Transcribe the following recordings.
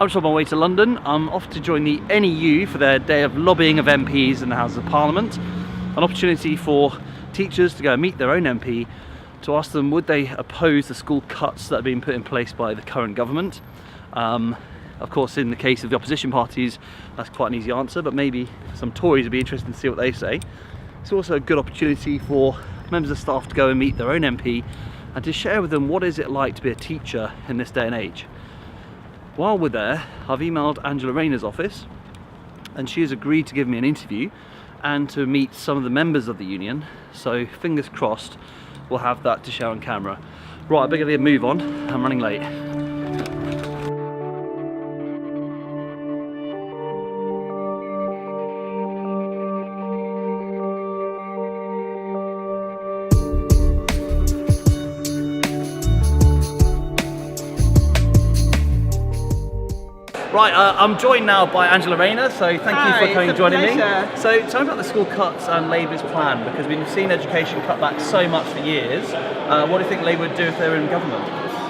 I'm just on my way to London. I'm off to join the NEU for their day of lobbying of MPs in the Houses of Parliament. An opportunity for teachers to go and meet their own MP to ask them would they oppose the school cuts that are being put in place by the current government. Of course, in the case of the opposition parties, that's quite an easy answer, but maybe some Tories would be interested to see what they say. It's also a good opportunity for members of staff to go and meet their own MP and to share with them what is it like to be a teacher in this day and age. While we're there, I've emailed Angela Rayner's office and she has agreed to give me an interview and to meet some of the members of the union, so fingers crossed we'll have that to share on camera. Right, I better get a move on, I'm running late. Right, I'm joined now by Angela Rayner, so thank you for coming and joining me. So tell me about the school cuts and Labour's plan, because we've seen education cut back so much for years. What do you think Labour would do if they were in government?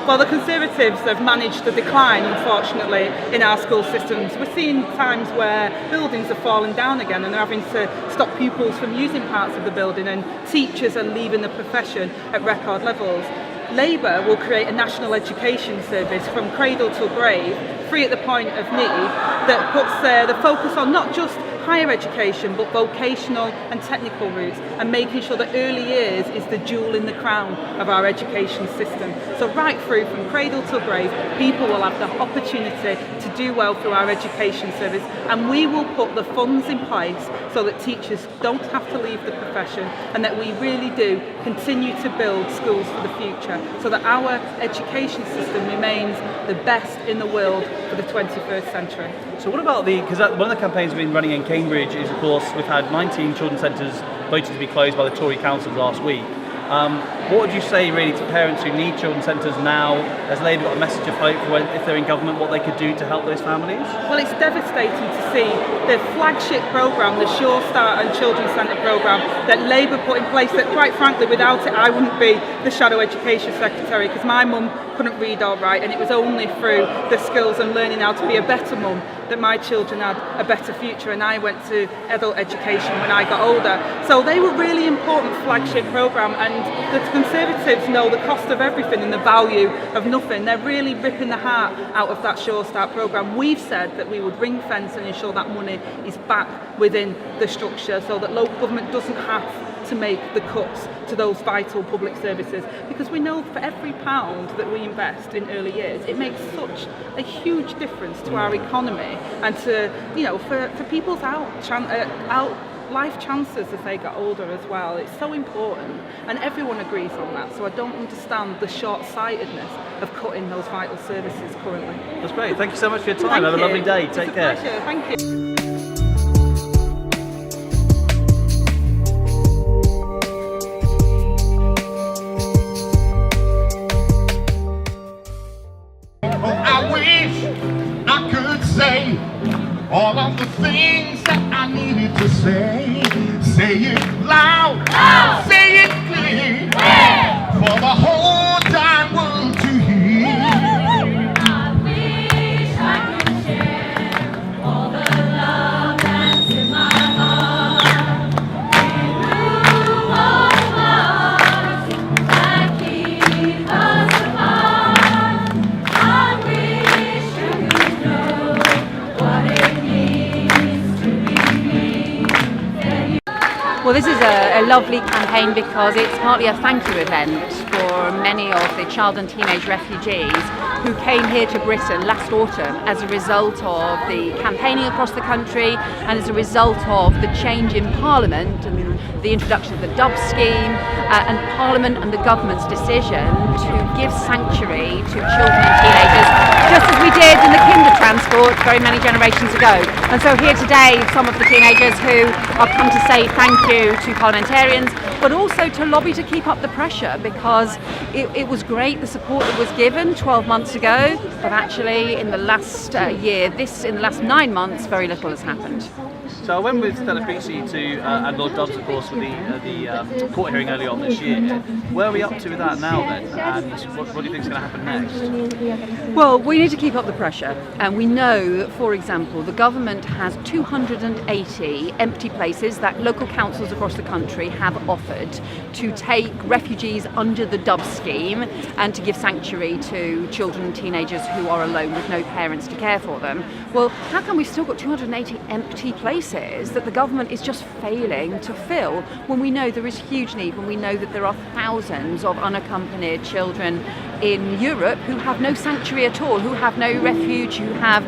Well, the Conservatives have managed the decline, unfortunately, in our school systems. We're seeing times where buildings are falling down again and they're having to stop pupils from using parts of the building, and teachers are leaving the profession at record levels. Labour will create a national education service from cradle to grave, free at the point of need, that puts the focus on not just higher education but vocational and technical routes, and making sure that early years is the jewel in the crown of our education system. So right through from cradle to grave, people will have the opportunity to do well through our education service, and we will put the funds in place so that teachers don't have to leave the profession, and that we really do continue to build schools for the future so that our education system remains the best in the world for the 21st century. So what about because one of the campaigns we've been running in Cambridge is, of course, we've had 19 children's centres voted to be closed by the Tory council last week. What would you say really to parents who need children's centres now? Has Labour got a message of hope for if they're in government, what they could do to help those families? Well, it's devastating to see the flagship programme, the Sure Start and Children's Centre programme that Labour put in place, that quite frankly without it I wouldn't be the Shadow Education Secretary, because my mum couldn't read or write, and it was only through the skills and learning how to be a better mum that my children had a better future, and I went to adult education when I got older. So they were really important flagship programme, and the Conservatives know the cost of everything and the value of nothing. They're really ripping the heart out of that Sure Start programme. We've said that we would ring fence and ensure that money is back within the structure so that local government doesn't have to make the cuts to those vital public services, because we know for every pound that we invest in early years, it makes such a huge difference to our economy and to, you know, for people's life chances as they get older as well. It's so important, and everyone agrees on that, so I don't understand the short-sightedness of cutting those vital services currently. That's great, thank you so much for your time. Have a lovely day, take care. It's a pleasure, thank you. All of the things that I needed to say. Say it loud, loud. Say it clear, yeah. For the whole entire world to hear. I wish I could share all the love that's in my heart. Through all the bars that keep us apart. I wish you could know what it. Well, this is a lovely campaign because it's partly a thank you event for many of the child and teenage refugees who came here to Britain last autumn as a result of the campaigning across the country and as a result of the change in Parliament and the introduction of the Dove scheme and Parliament and the government's decision to give sanctuary to children and teenagers, just as we did in the kinder transport very many generations ago. And so here today, some of the teenagers who are come to say thank you to parliamentarians, but also to lobby to keep up the pressure, because it was great the support that was given 12 months ago, but actually in the last year, in the last 9 months, very little has happened. So I went with Stella Creasy to and Lord Dobbs, of course, for the court hearing early on this year. Where are we up to with that now then, and what do you think is going to happen next? Well, we need to keep up the pressure, and we know, for example, the government has 280 empty places that local councils across the country have offered to take refugees under the Dobbs scheme and to give sanctuary to children and teenagers who are alone with no parents to care for them. Well, how come we've still got 280 empty places that the government is just failing to fill when we know there is huge need, when we know that there are thousands of unaccompanied children in Europe who have no sanctuary at all, who have no refuge, who have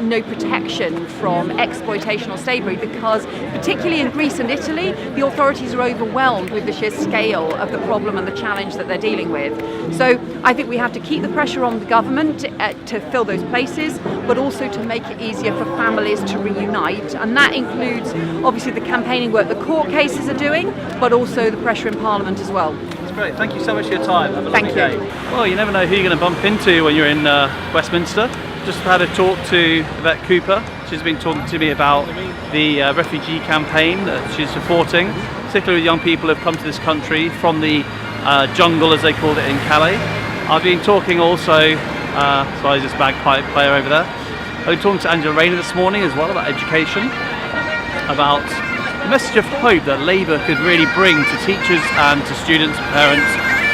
no protection from exploitation or slavery, because particularly in Greece and Italy, the authorities are overwhelmed with the sheer scale of the problem and the challenge that they're dealing with. So I think we have to keep the pressure on the government to fill those places, but also to make it easier for families to reunite, and that includes obviously the campaigning work the court cases are doing, but also the pressure in Parliament as well. Great, thank you so much for your time. Have a Thank lovely you. day. Well, you never know who you're going to bump into when you're in Westminster. Just had a talk to Yvette Cooper. She's been talking to me about the refugee campaign that she's supporting, particularly with young people who have come to this country from the jungle, as they called it, in Calais. I've been talking also, sorry, this bagpipe player over there. I've been talking to Angela Rayner this morning as well about education, about the message of hope that Labour could really bring to teachers and to students and parents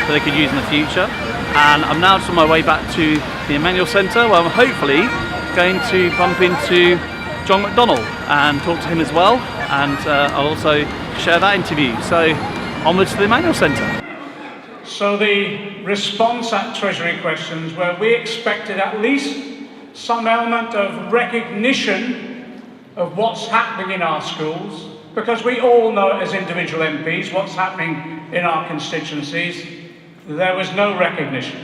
that they could use in the future. And I'm now just on my way back to the Emmanuel Centre, where I'm hopefully going to bump into John McDonnell and talk to him as well, and I'll also share that interview. So onwards to the Emmanuel Centre. So the response at Treasury questions, where we expected at least some element of recognition of what's happening in our schools, because we all know as individual MPs what's happening in our constituencies. There was no recognition.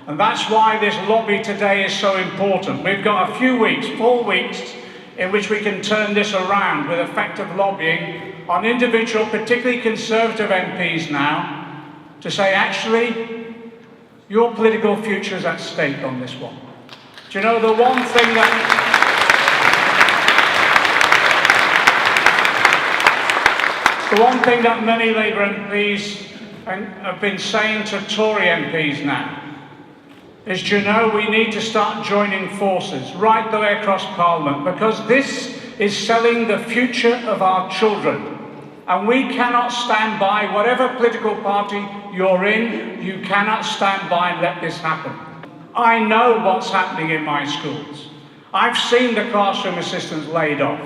And that's why this lobby today is so important. We've got a few weeks, 4 weeks, in which we can turn this around with effective lobbying on individual, particularly Conservative MPs now, to say, actually, your political future is at stake on this one. Do you know the one thing that... The one thing that many Labour MPs have been saying to Tory MPs now is, do you know, we need to start joining forces right the way across Parliament, because this is selling the future of our children. And we cannot stand by, whatever political party you're in, you cannot stand by and let this happen. I know what's happening in my schools. I've seen the classroom assistants laid off.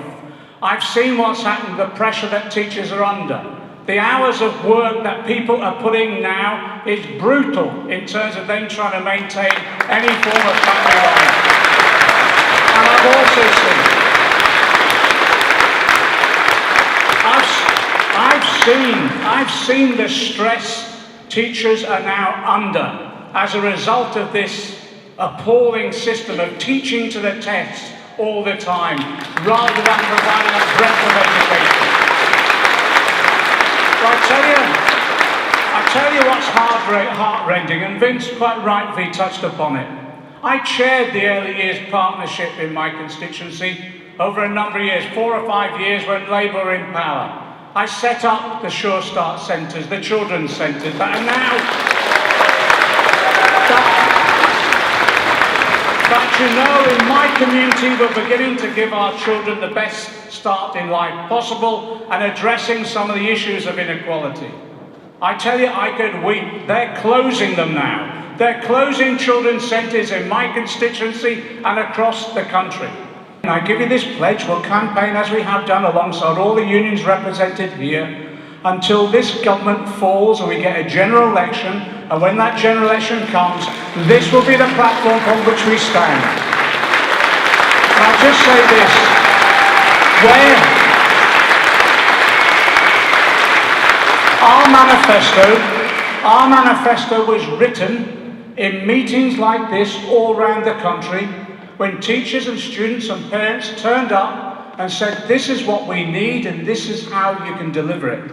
I've seen what's happened, the pressure that teachers are under. The hours of work that people are putting now is brutal in terms of them trying to maintain any form of family life. And I've also seen, I've seen the stress teachers are now under as a result of this appalling system of teaching to the test all the time, rather than providing a breadth of education. So I tell you what's heart-rending, and Vince quite rightly touched upon it. I chaired the early years partnership in my constituency over a number of years, 4 or 5 years when Labour were in power. I set up the Sure Start centres, the children's centres, that are now... But you know, in my community, we're beginning to give our children the best start in life possible and addressing some of the issues of inequality. I tell you, I could weep. They're closing them now. They're closing children's centres in my constituency and across the country. And I give you this pledge, we'll campaign as we have done alongside all the unions represented here until this government falls and we get a general election, and when that general election comes, this will be the platform on which we stand. And I'll just say this, our manifesto was written in meetings like this all around the country, when teachers and students and parents turned up and said, this is what we need and this is how you can deliver it.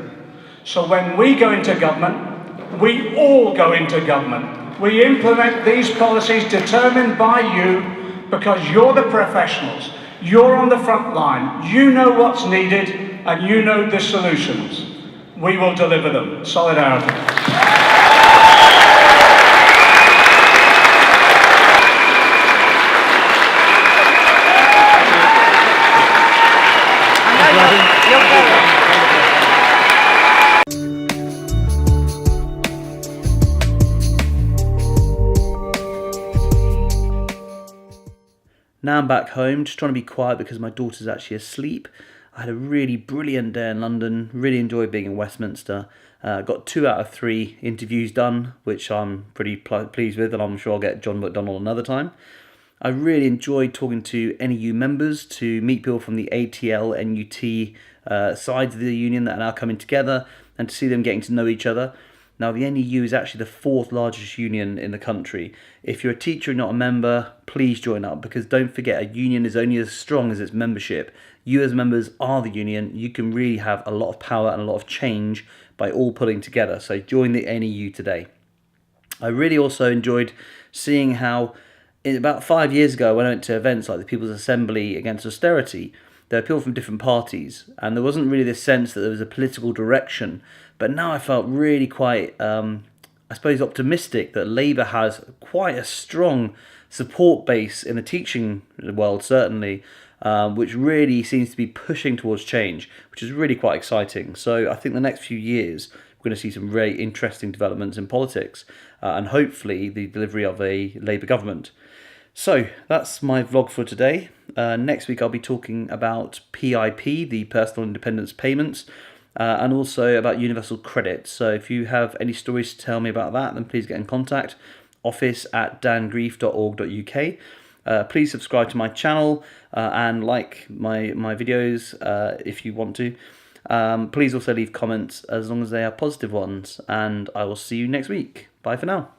So when we go into government, we all go into government. We implement these policies determined by you, because you're the professionals. You're on the front line. You know what's needed and you know the solutions. We will deliver them. Solidarity. Now I'm back home, just trying to be quiet because my daughter's actually asleep. I had a really brilliant day in London, really enjoyed being in Westminster. Got 2 out of 3 interviews done, which I'm pretty pleased with, and I'm sure I'll get John McDonnell another time. I really enjoyed talking to NEU members, to meet people from the ATL, NUT sides of the union that are now coming together, and to see them getting to know each other. Now, the NEU is actually the 4th largest union in the country. If you're a teacher and not a member, please join up, because don't forget, a union is only as strong as its membership. You as members are the union. You can really have a lot of power and a lot of change by all pulling together. So join the NEU today. I really also enjoyed seeing how, about 5 years ago, when I went to events like the People's Assembly Against Austerity, there were people from different parties, and there wasn't really this sense that there was a political direction. But now I felt really quite, I suppose, optimistic that Labour has quite a strong support base in the teaching world, certainly, which really seems to be pushing towards change, which is really quite exciting. So I think the next few years, we're going to see some very interesting developments in politics, and hopefully the delivery of a Labour government. So that's my vlog for today. Next week I'll be talking about PIP, the Personal Independence Payments, and also about universal credit. So if you have any stories to tell me about that, then please get in contact. office@dangrief.org.uk. Please subscribe to my channel and like my videos if you want to. Please also leave comments as long as they are positive ones, and I will see you next week. Bye for now.